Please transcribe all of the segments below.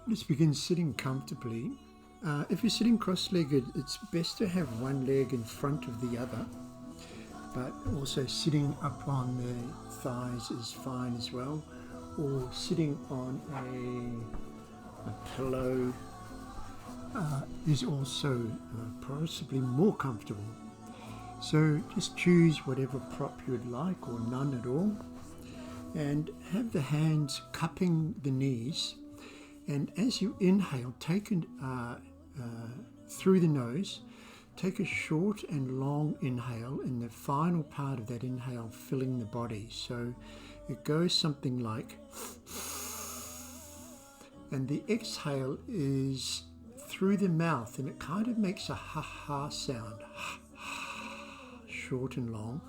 Let's begin sitting comfortably. If you're sitting cross-legged, it's best to have one leg in front of the other, but also sitting up on the thighs is fine as well, or sitting on a pillow is also possibly more comfortable. So just choose whatever prop you'd like, or none at all, and have the hands cupping the knees. And as you inhale, take it through the nose, take a short and long inhale, and the final part of that inhale filling the body. So it goes something like, and the exhale is through the mouth, and it kind of makes a ha-ha sound, short and long.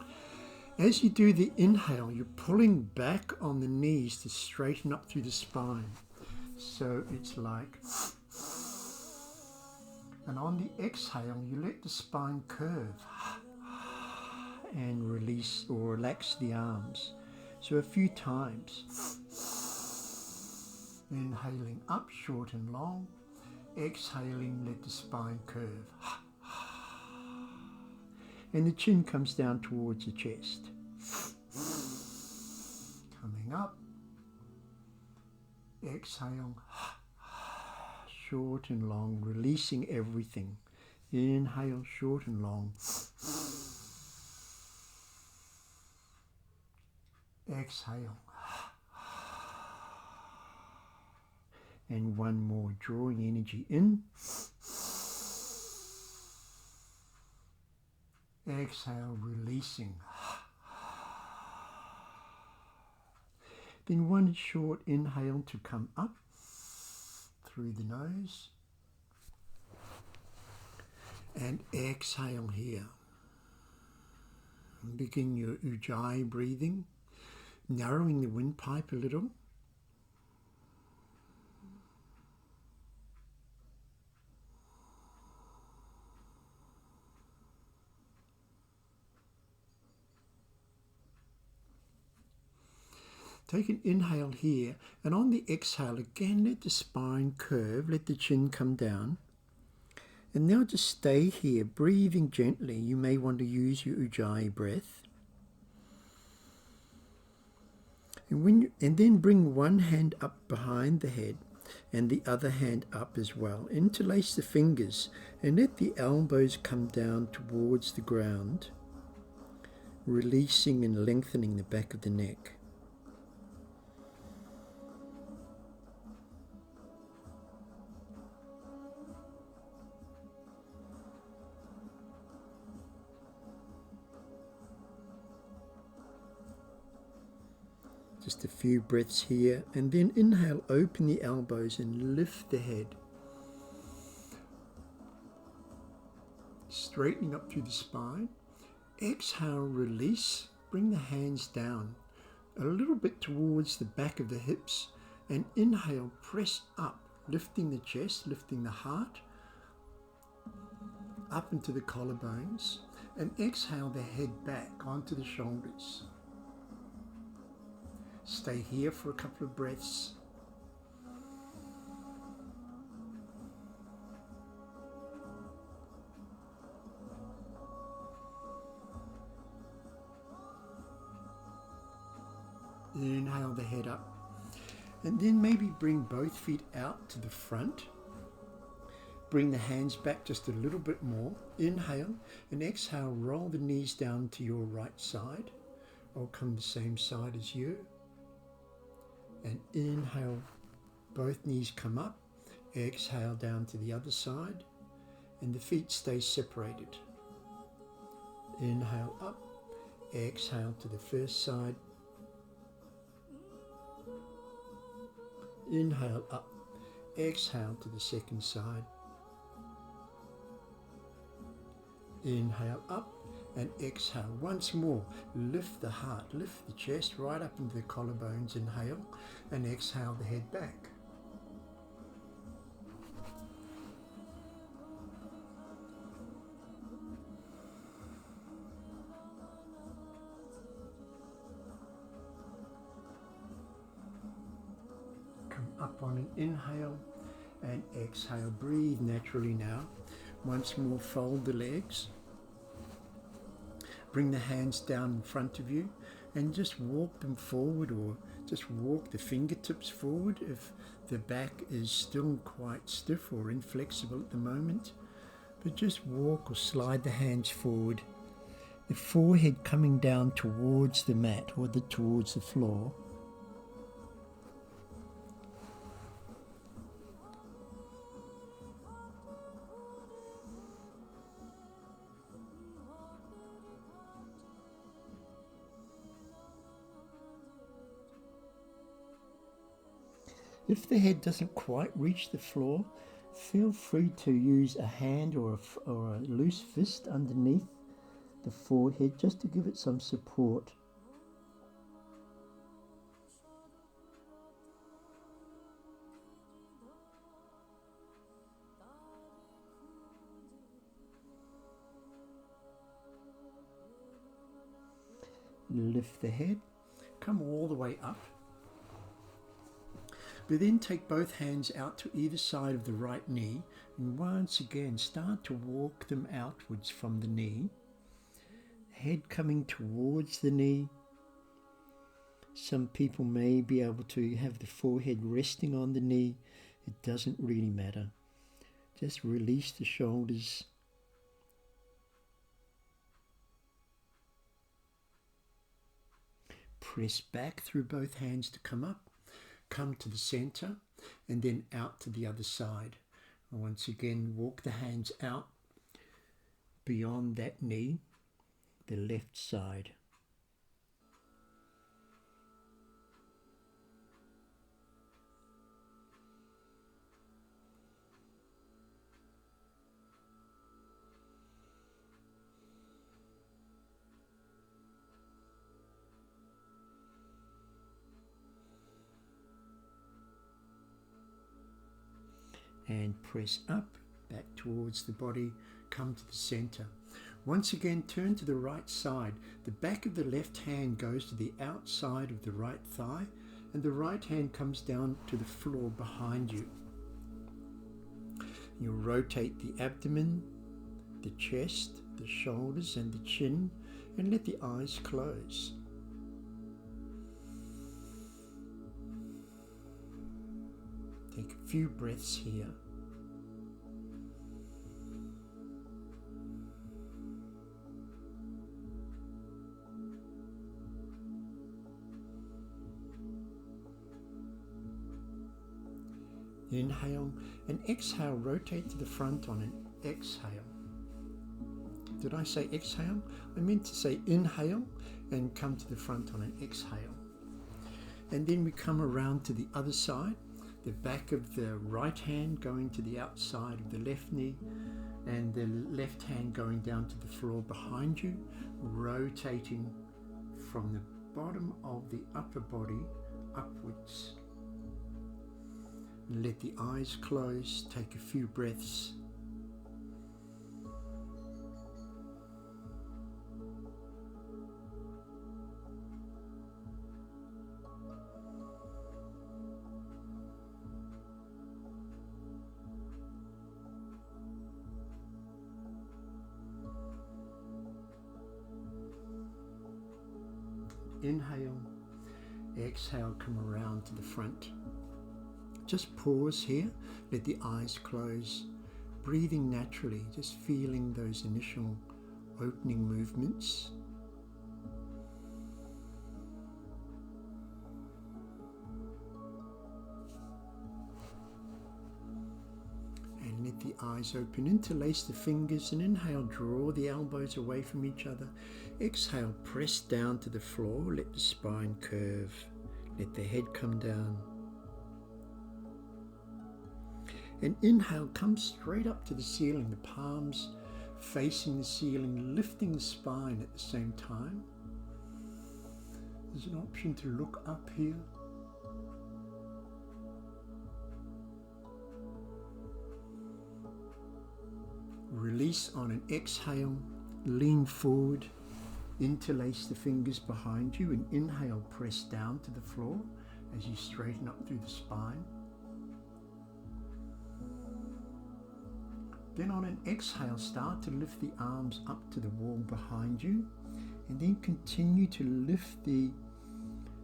As you do the inhale, you're pulling back on the knees to straighten up through the spine. So it's like, and on the exhale, you let the spine curve and release or relax the arms. So a few times. Inhaling up, short and long. Exhaling, let the spine curve. And the chin comes down towards the chest. Coming up. Exhale, short and long, releasing everything. Inhale, short and long. Exhale. And one more, drawing energy in. Exhale, releasing. Then one short inhale to come up through the nose. And exhale here. And begin your Ujjayi breathing, narrowing the windpipe a little. Take an inhale here, and on the exhale again let the spine curve, let the chin come down. And now just stay here, breathing gently. You may want to use your Ujjayi breath. And then bring one hand up behind the head and the other hand up as well. Interlace the fingers and let the elbows come down towards the ground, releasing and lengthening the back of the neck. Just a few breaths here, and then inhale, open the elbows and lift the head. Straightening up through the spine. Exhale, release, bring the hands down a little bit towards the back of the hips, and inhale, press up, lifting the chest, lifting the heart, up into the collarbones, and exhale the head back onto the shoulders. Stay here for a couple of breaths. Inhale the head up. And then maybe bring both feet out to the front. Bring the hands back just a little bit more. Inhale and exhale, roll the knees down to your right side. Or come the same side as you. And inhale, both knees come up. Exhale down to the other side. And the feet stay separated. Inhale up. Exhale to the first side. Inhale up. Exhale to the second side. Inhale up and exhale once more. Lift the heart, lift the chest right up into the collarbones. Inhale and exhale the head back. Come up on an inhale And exhale, breathe naturally now. Once more, fold the legs. Bring the hands down in front of you and just walk them forward, or just walk the fingertips forward if the back is still quite stiff or inflexible at the moment. But just walk or slide the hands forward. The forehead coming down towards the mat or towards the floor. If the head doesn't quite reach the floor, feel free to use a hand or a loose fist underneath the forehead just to give it some support. Lift the head, come all the way up. But then take both hands out to either side of the right knee and once again start to walk them outwards from the knee. Head coming towards the knee. Some people may be able to have the forehead resting on the knee. It doesn't really matter. Just release the shoulders. Press back through both hands to come up. Come to the center and then out to the other side. And once again, walk the hands out beyond that knee, the left side. And press up, back towards the body, come to the center. Once again, turn to the right side. The back of the left hand goes to the outside of the right thigh, and the right hand comes down to the floor behind you. You rotate the abdomen, the chest, the shoulders, and the chin, and let the eyes close. Take a few breaths here. Inhale and exhale, rotate to the front on an exhale. Did I say exhale? I meant to say inhale and come to the front on an exhale. And then we come around to the other side. The back of the right hand going to the outside of the left knee and the left hand going down to the floor behind you, rotating from the bottom of the upper body upwards. Let the eyes close, take a few breaths. Inhale, exhale, come around to the front. Just pause here, let the eyes close, breathing naturally, just feeling those initial opening movements. And let the eyes open, interlace the fingers and inhale, draw the elbows away from each other. Exhale, press down to the floor, let the spine curve, let the head come down. And inhale, come straight up to the ceiling, the palms facing the ceiling, lifting the spine at the same time. There's an option to look up here. Release on an exhale, lean forward, interlace the fingers behind you, and inhale, press down to the floor as you straighten up through the spine. Then on an exhale, start to lift the arms up to the wall behind you, and then continue to lift the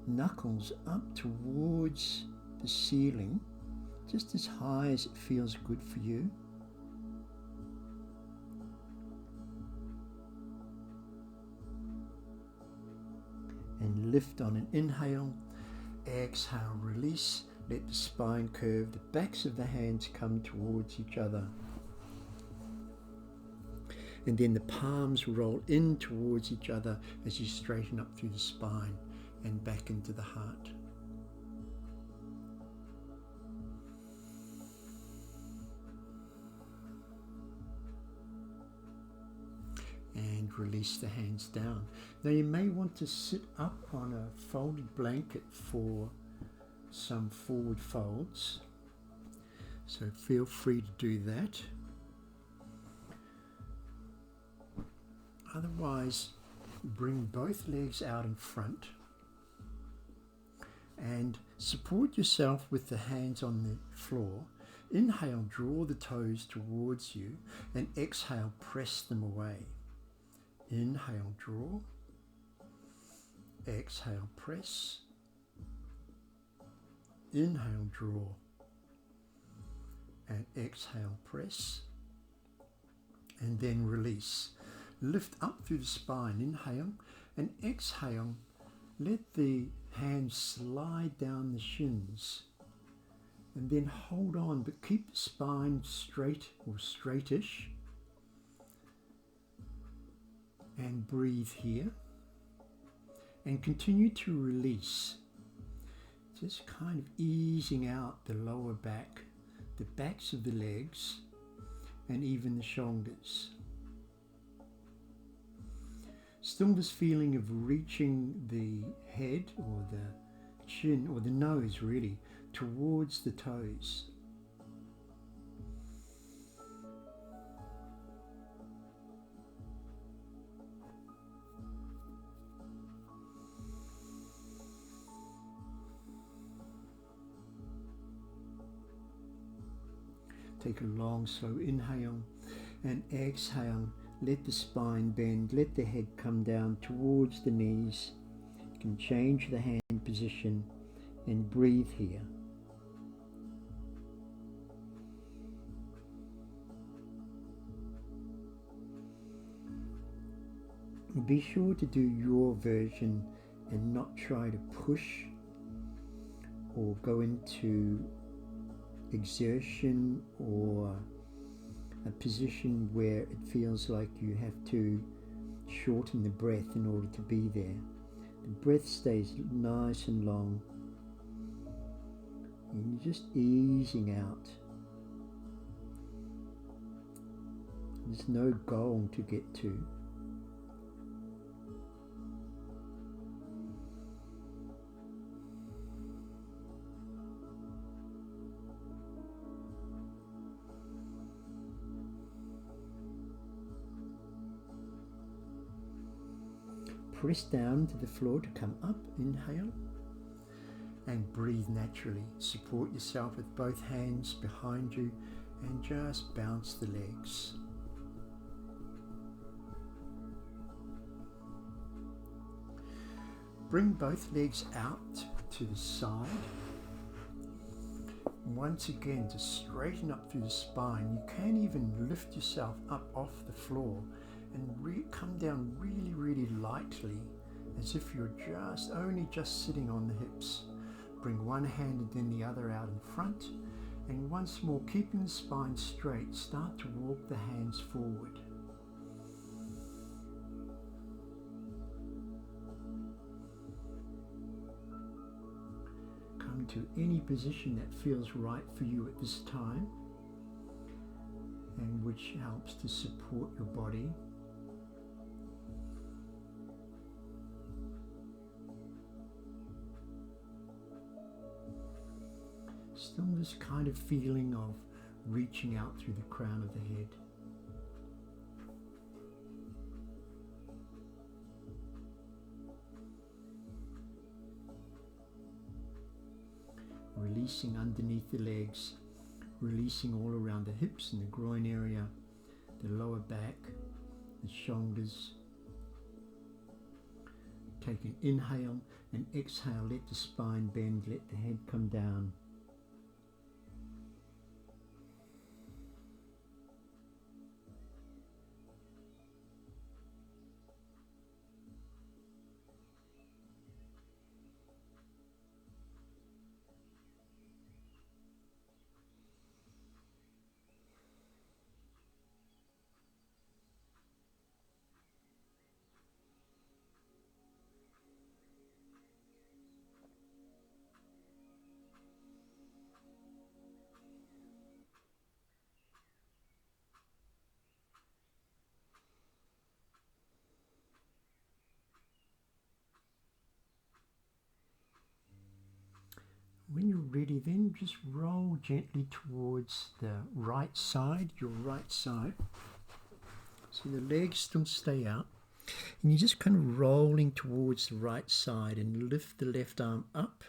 knuckles up towards the ceiling, just as high as it feels good for you. And lift on an inhale, exhale, release, let the spine curve, the backs of the hands come towards each other. And then the palms roll in towards each other as you straighten up through the spine and back into the heart. And release the hands down. Now you may want to sit up on a folded blanket for some forward folds, so feel free to do that. Otherwise, bring both legs out in front and support yourself with the hands on the floor. Inhale, draw the toes towards you, and exhale, press them away. Inhale, draw. Exhale, press. Inhale, draw. And exhale, press. And then release. Lift up through the spine. Inhale and exhale. Let the hands slide down the shins. And then hold on, but keep the spine straight or straightish. And breathe here. And continue to release. Just kind of easing out the lower back, the backs of the legs, and even the shoulders. Still this feeling of reaching the head or the chin or the nose really towards the toes. Take a long, slow inhale and exhale. Let the spine bend, let the head come down towards the knees. You can change the hand position and breathe here. Be sure to do your version and not try to push or go into exertion or a position where it feels like you have to shorten the breath in order to be there. The breath stays nice and long, and you're just easing out. There's no goal to get to. Press down to the floor to come up. Inhale and breathe naturally. Support yourself with both hands behind you and just bounce the legs. Bring both legs out to the side. Once again, to straighten up through the spine. You can even lift yourself up off the floor and come down really lightly, as if you're only just sitting on the hips. Bring one hand and then the other out in front, and once more, keeping the spine straight, start to walk the hands forward. Come to any position that feels right for you at this time, and which helps to support your body. Still this kind of feeling of reaching out through the crown of the head. Releasing underneath the legs, releasing all around the hips and the groin area, the lower back, the shoulders. Take an inhale and exhale, let the spine bend, let the head come down. When you're ready, then just roll gently towards the right side, your right side. So the legs still stay out. And you're just kind of rolling towards the right side and lift the left arm up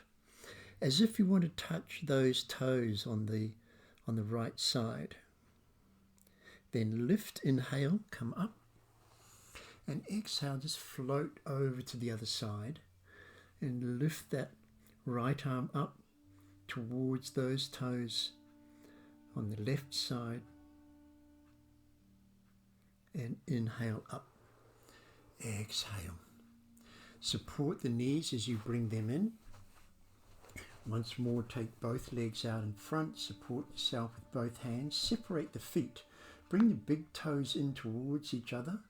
as if you want to touch those toes on the right side. Then lift, inhale, come up. And exhale, just float over to the other side and lift that right arm up towards those toes on the left side, and inhale up, exhale. Support the knees as you bring them in. Once more, take both legs out in front, support yourself with both hands, separate the feet, bring the big toes in towards each other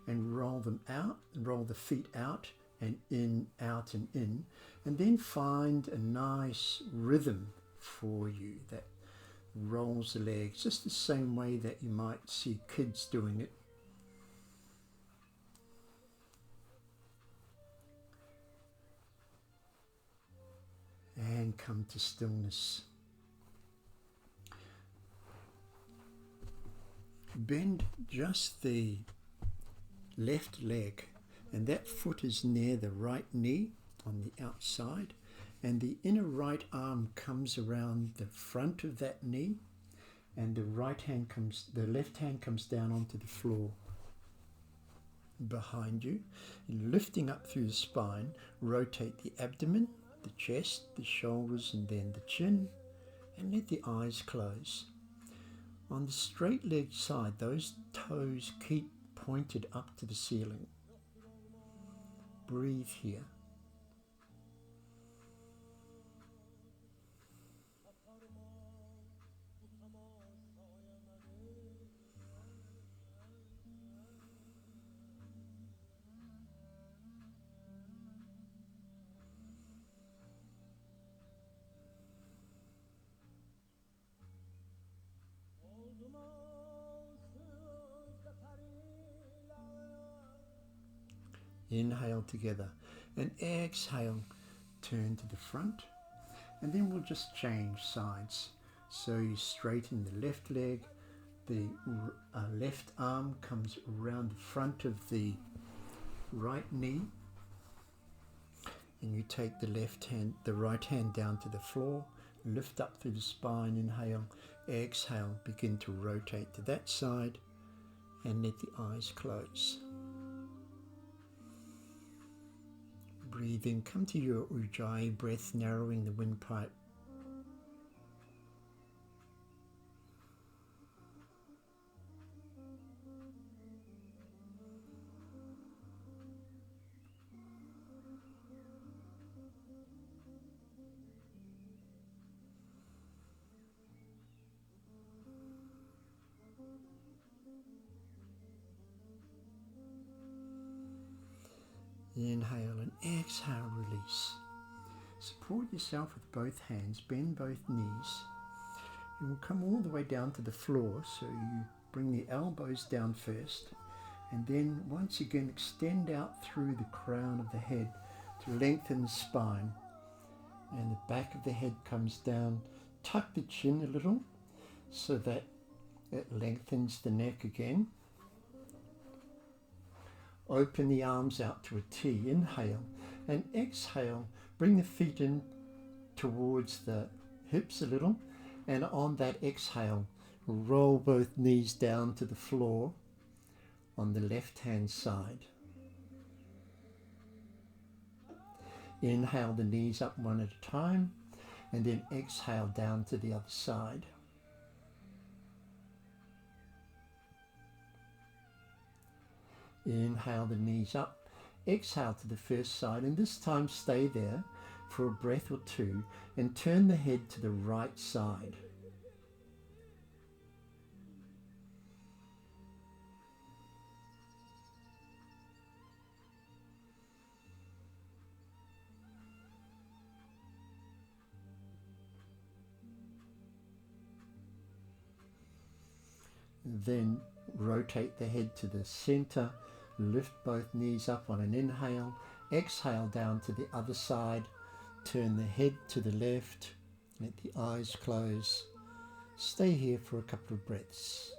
and roll them out, roll the feet out and in, out and in, and then find a nice rhythm for you that rolls the legs just the same way that you might see kids doing it. And come to stillness. Bend just the left leg, and that foot is near the right knee on the outside, and the inner right arm comes around the front of that knee, and the left hand comes down onto the floor behind you. And lifting up through the spine, rotate the abdomen, the chest, the shoulders, and then the chin, and let the eyes close. On the straight leg side, those toes keep pointed up to the ceiling. Breathe here. Inhale together and exhale, turn to the front, and then we'll just change sides. So you straighten the left leg, the left arm comes around the front of the right knee, and you take the right hand down to the floor, lift up through the spine, inhale, exhale, begin to rotate to that side, and let the eyes close. Breathe in, come to your Ujjayi breath, narrowing the windpipe. Inhale and exhale, release. Support yourself with both hands, bend both knees. You will come all the way down to the floor, so you bring the elbows down first, and then once again extend out through the crown of the head to lengthen the spine, and the back of the head comes down. Tuck the chin a little so that it lengthens the neck again. Open the arms out to a T, inhale, and exhale, bring the feet in towards the hips a little, and on that exhale, Roll both knees down to the floor on the left hand side. Inhale the knees up one at a time, and then exhale down to the other side. Inhale the knees up, exhale to the first side, and this time stay there for a breath or two and turn the head to the right side. Then rotate the head to the center, lift both knees up on an inhale, exhale down to the other side, turn the head to the left, let the eyes close. Stay here for a couple of breaths.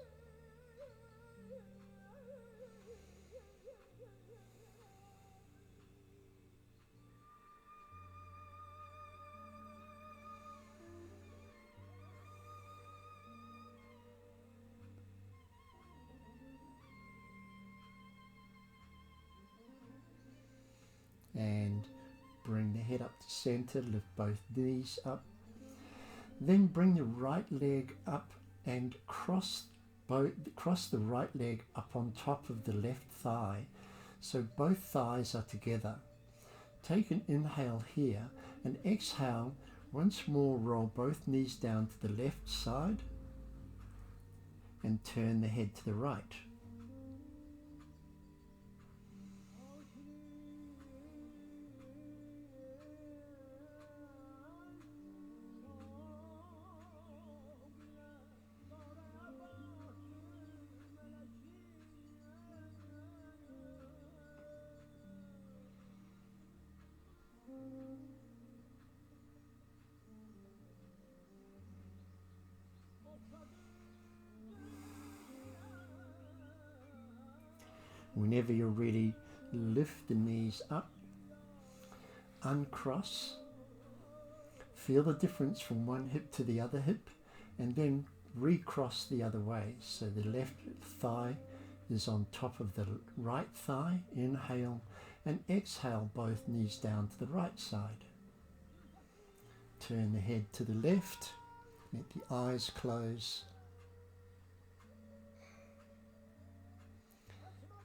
And bring the head up to center, lift both knees up. Then bring the right leg up and cross the right leg up on top of the left thigh, so both thighs are together. Take an inhale here and exhale. Once more, roll both knees down to the left side and turn the head to the right. Whenever you're ready, lift the knees up, uncross, feel the difference from one hip to the other hip, and then recross the other way. So the left thigh is on top of the right thigh. Inhale and exhale both knees down to the right side. Turn the head to the left, let the eyes close.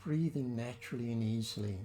Breathing naturally and easily.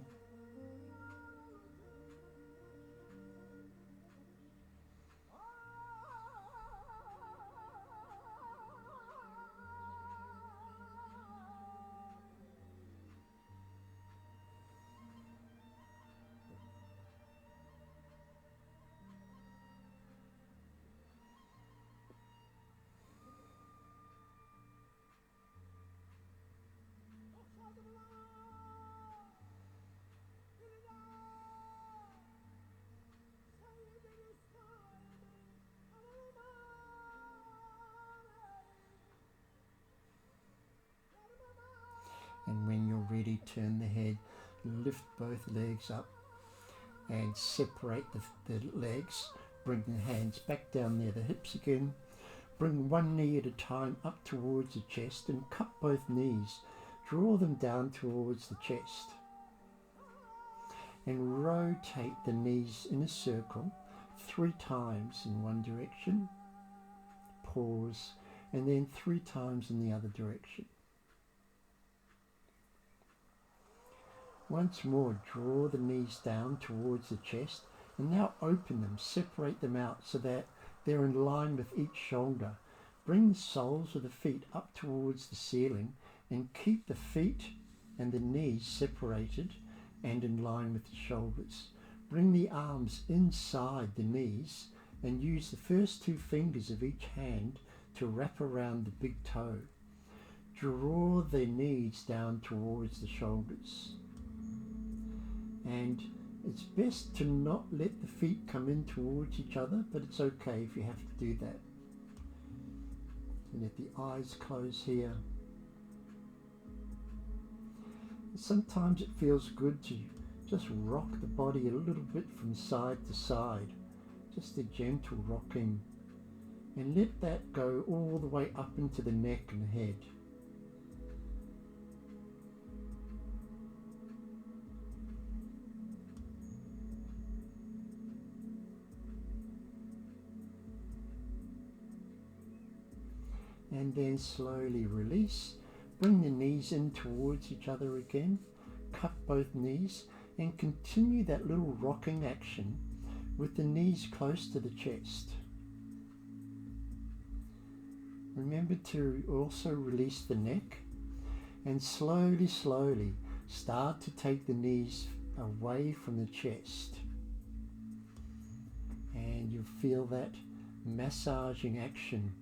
And when you're ready, turn the head, lift both legs up and separate the legs. Bring the hands back down near the hips again. Bring one knee at a time up towards the chest and cup both knees. Draw them down towards the chest. And rotate the knees in a circle 3 times in one direction. Pause, and then 3 times in the other direction. Once more, draw the knees down towards the chest and now open them, separate them out so that they're in line with each shoulder. Bring the soles of the feet up towards the ceiling and keep the feet and the knees separated and in line with the shoulders. Bring the arms inside the knees and use the first 2 fingers of each hand to wrap around the big toe. Draw the knees down towards the shoulders. And it's best to not let the feet come in towards each other, but it's okay if you have to do that. And let the eyes close here. Sometimes it feels good to just rock the body a little bit from side to side. Just a gentle rocking And let that go all the way up into the neck and head. And then slowly release. Bring the knees in towards each other again. Cup both knees and continue that little rocking action with the knees close to the chest. Remember to also release the neck and slowly, slowly start to take the knees away from the chest. And you'll feel that massaging action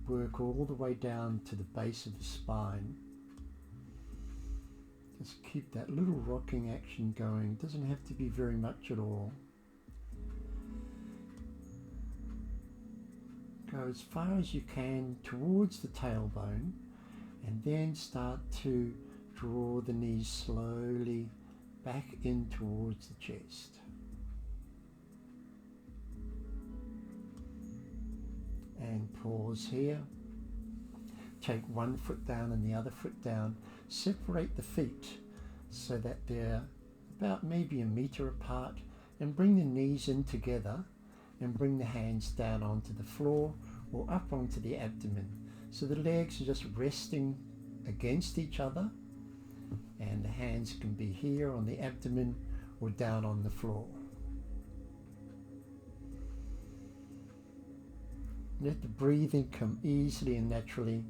work all the way down to the base of the spine. Just keep that little rocking action going. It doesn't have to be very much at all. Go as far as you can towards the tailbone and then start to draw the knees slowly back in towards the chest. And pause here. Take one foot down and the other foot down. Separate the feet so that they're about maybe a meter apart, and bring the knees in together and bring the hands down onto the floor or up onto the abdomen. So the legs are just resting against each other and the hands can be here on the abdomen or down on the floor. Let the breathing come easily and naturally.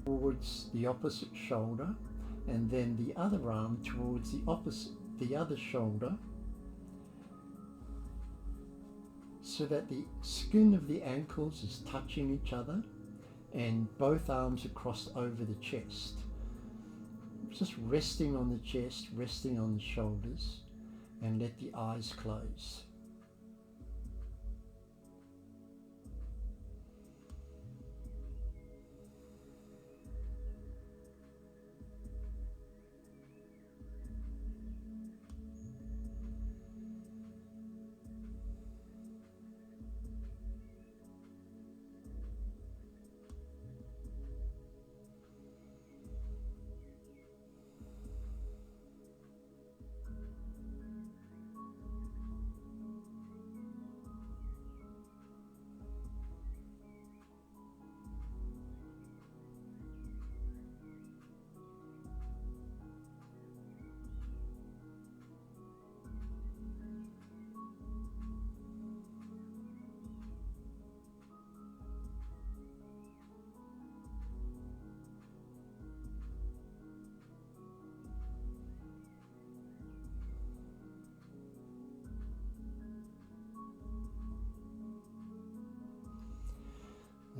Towards the opposite shoulder, and then the other arm towards the other shoulder, so that the skin of the ankles is touching each other and both arms are crossed over the chest. Just resting on the chest, resting on the shoulders, and let the eyes close.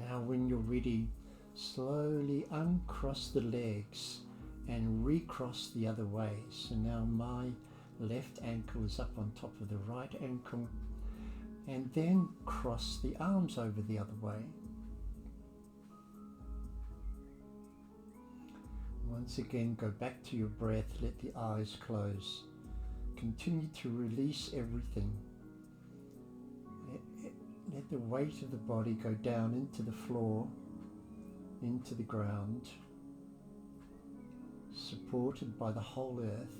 Now when you're ready, slowly uncross the legs and recross the other way. So now my left ankle is up on top of the right ankle, and then cross the arms over the other way. Once again, go back to your breath, let the eyes close. Continue to release everything. Let the weight of the body go down into the floor, into the ground, supported by the whole earth.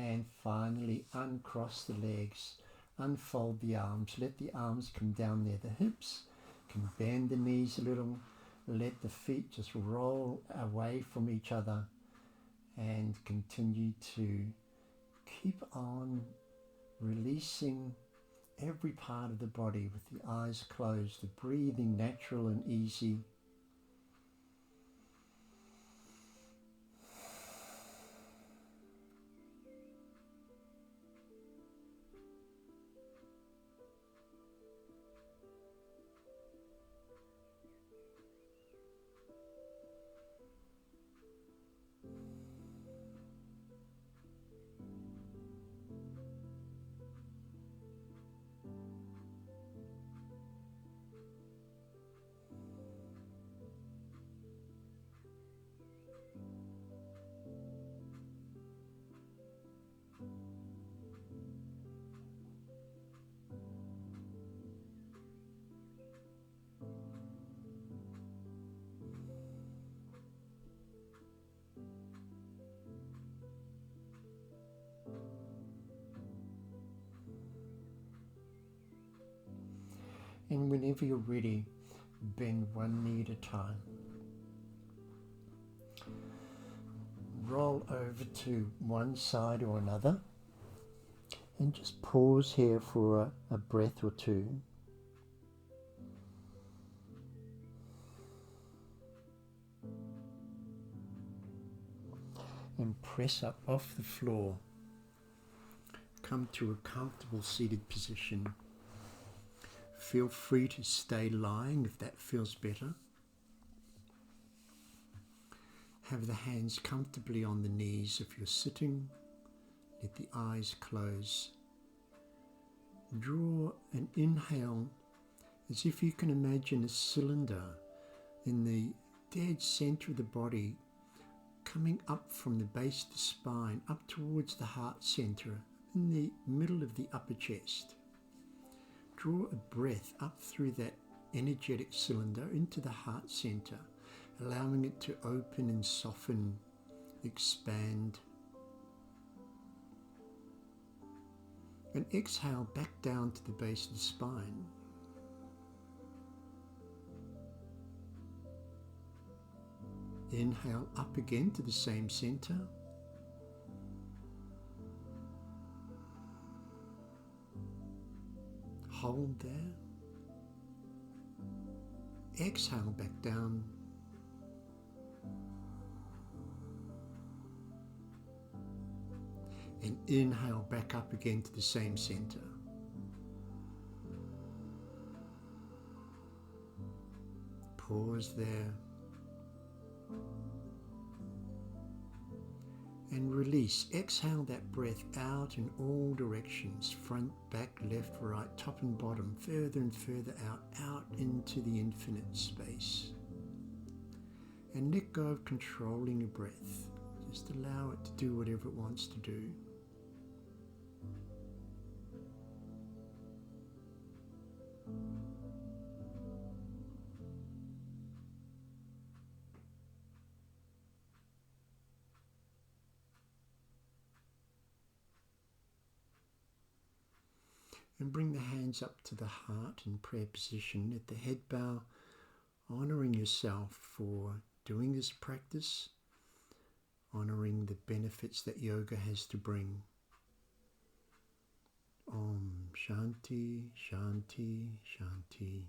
And finally uncross the legs, unfold the arms, let the arms come down near the hips, you can bend the knees a little, let the feet just roll away from each other, and continue to keep on releasing every part of the body with the eyes closed, the breathing natural and easy. And whenever you're ready, bend one knee at a time. Roll over to one side or another, and just pause here for a breath or two. And press up off the floor. Come to a comfortable seated position. Feel free to stay lying if that feels better. Have the hands comfortably on the knees if you're sitting. Let the eyes close. Draw an inhale as if you can imagine a cylinder in the dead center of the body, coming up from the base of the spine up towards the heart center in the middle of the upper chest. Draw a breath up through that energetic cylinder into the heart center, allowing it to open and soften, expand. And exhale back down to the base of the spine. Inhale up again to the same center. Hold there. Exhale back down. And inhale back up again to the same center. Pause there. And release. Exhale that breath out in all directions, front, back, left, right, top and bottom, further and further out into the infinite space. And let go of controlling your breath. Just allow it to do whatever it wants to do. And bring the hands up to the heart in prayer position. Let the head bow, honouring yourself for doing this practice, honouring the benefits that yoga has to bring. Om Shanti, Shanti, Shanti.